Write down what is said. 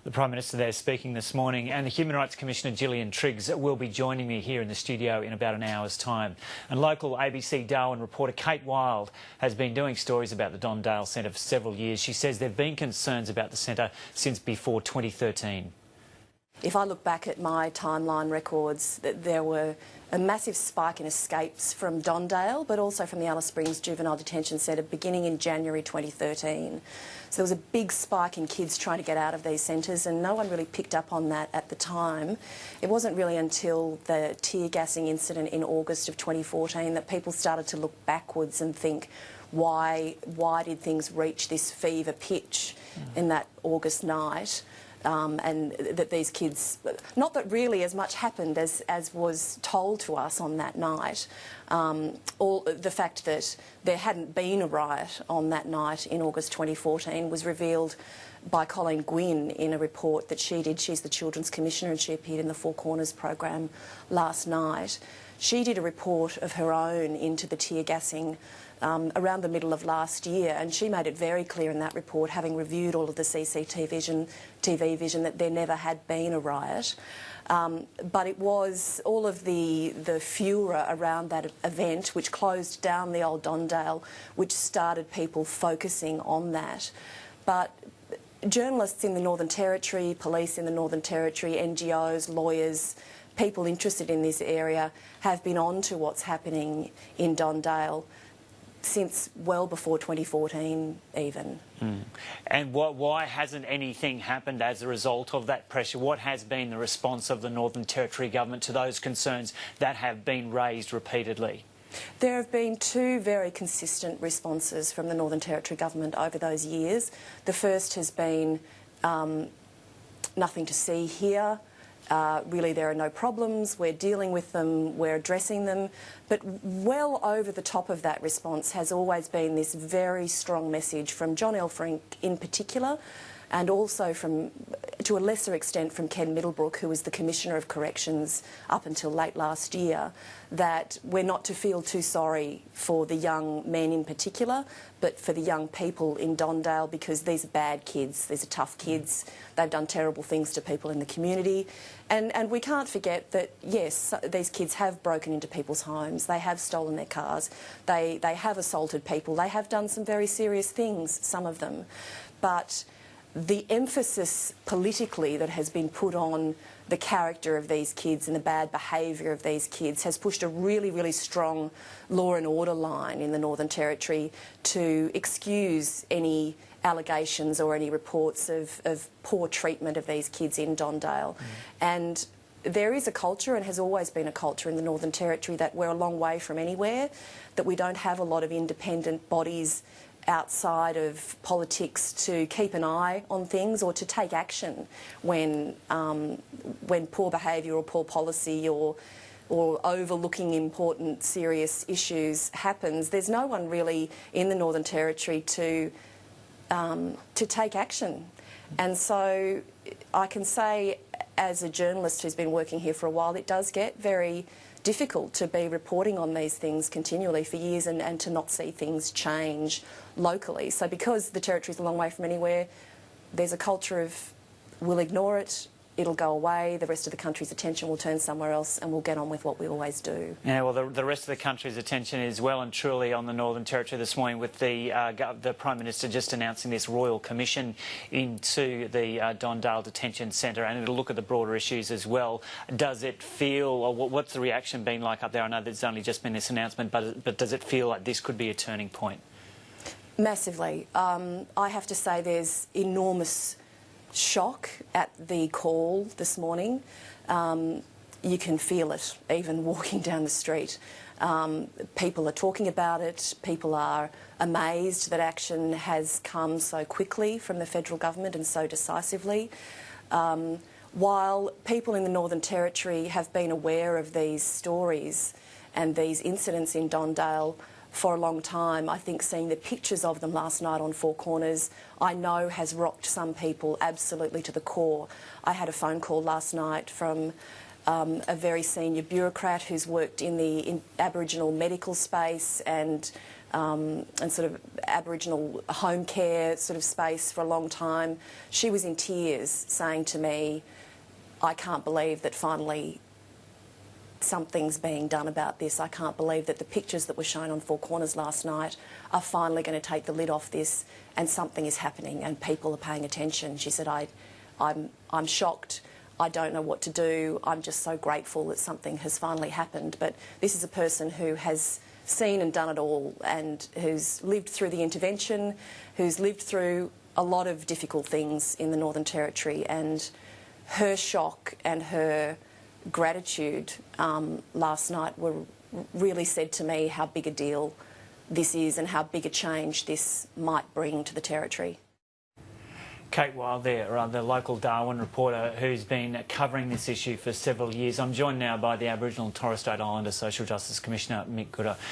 The Prime Minister there speaking this morning, and the Human Rights Commissioner Gillian Triggs will be joining me here in the studio in about an hour's time. And local ABC Darwin reporter Kate Wild has been doing stories about the Don Dale Centre for several years. She says there have been concerns about the centre since before 2013. If I look back at my timeline records, there were a massive spike in escapes from Don Dale, but also from the Alice Springs Juvenile Detention Centre beginning in January 2013. So there was a big spike in kids trying to get out of these centres, and no one really picked up on that at the time. It wasn't really until the tear gassing incident in August of 2014 that people started to look backwards and think, why did things reach this fever pitch in that August night? And that these kids, not that really as much happened as was told to us on that night, the fact that there hadn't been a riot on that night in August 2014 was revealed by Colleen Gwynn in a report that she did. She's the Children's Commissioner and she appeared in the Four Corners program last night. She did a report of her own into the tear gassing around the middle of last year, and she made it very clear in that report, having reviewed all of the TV vision, that there never had been a riot. But it was all of the furor around that event which closed down the old Don Dale, which started people focusing on that. But journalists in the Northern Territory, police in the Northern Territory, NGOs, lawyers, people interested in this area have been on to what's happening in Don Dale since well before 2014 even. And why hasn't anything happened as a result of that pressure? What has been the response of the Northern Territory government to those concerns that have been raised repeatedly? There have been two very consistent responses from the Northern Territory government over those years. The first has been nothing to see here. Really, there are no problems, we're dealing with them, we're addressing them. But well over the top of that response has always been this very strong message from John Elferink in particular, and also to a lesser extent from Ken Middlebrook, who was the Commissioner of Corrections up until late last year, that we're not to feel too sorry for the young men in particular, but for the young people in Don Dale, because these are bad kids, these are tough kids, they've done terrible things to people in the community. And we can't forget that, yes, these kids have broken into people's homes, they have stolen their cars, they have assaulted people, they have done some very serious things, some of them. But the emphasis politically that has been put on the character of these kids and the bad behaviour of these kids has pushed a really, really strong law and order line in the Northern Territory to excuse any allegations or any reports of poor treatment of these kids in Don Dale. And there is a culture, and has always been a culture in the Northern Territory, that we're a long way from anywhere, that we don't have a lot of independent bodies outside of politics to keep an eye on things or to take action when poor behaviour or poor policy or overlooking important serious issues happens. There's no one really in the Northern Territory to take action. And so I can say, as a journalist who's been working here for a while, it does get very difficult to be reporting on these things continually for years and to not see things change locally. So because the Territory's a long way from anywhere, there's a culture of we'll ignore it, it'll go away, the rest of the country's attention will turn somewhere else and we'll get on with what we always do. Yeah, well, the rest of the country's attention is well and truly on the Northern Territory this morning, with the Prime Minister just announcing this Royal Commission into the Don Dale Detention Centre, and it'll look at the broader issues as well. Does it feel, or what's the reaction been like up there? I know there's only just been this announcement, but does it feel like this could be a turning point? Massively. I have to say there's enormous shock at the call this morning. You can feel it even walking down the street. People are talking about it, people are amazed that action has come so quickly from the federal government and so decisively. While people in the Northern Territory have been aware of these stories and these incidents in Don Dale for a long time, I think seeing the pictures of them last night on Four Corners, I know has rocked some people absolutely to the core. I had a phone call last night from a very senior bureaucrat who's worked in the Aboriginal medical space and and sort of Aboriginal home care sort of space for a long time. She was in tears saying to me, I can't believe that finally something's being done about this. I can't believe that the pictures that were shown on Four Corners last night are finally going to take the lid off this and something is happening and people are paying attention. She said, I'm shocked. I don't know what to do. I'm just so grateful that something has finally happened. But this is a person who has seen and done it all and who's lived through the intervention, who's lived through a lot of difficult things in the Northern Territory, and her shock and her gratitude last night really said to me how big a deal this is and how big a change this might bring to the Territory. Kate Wild there, the local Darwin reporter who's been covering this issue for several years. I'm joined now by the Aboriginal and Torres Strait Islander Social Justice Commissioner, Mick Gooda.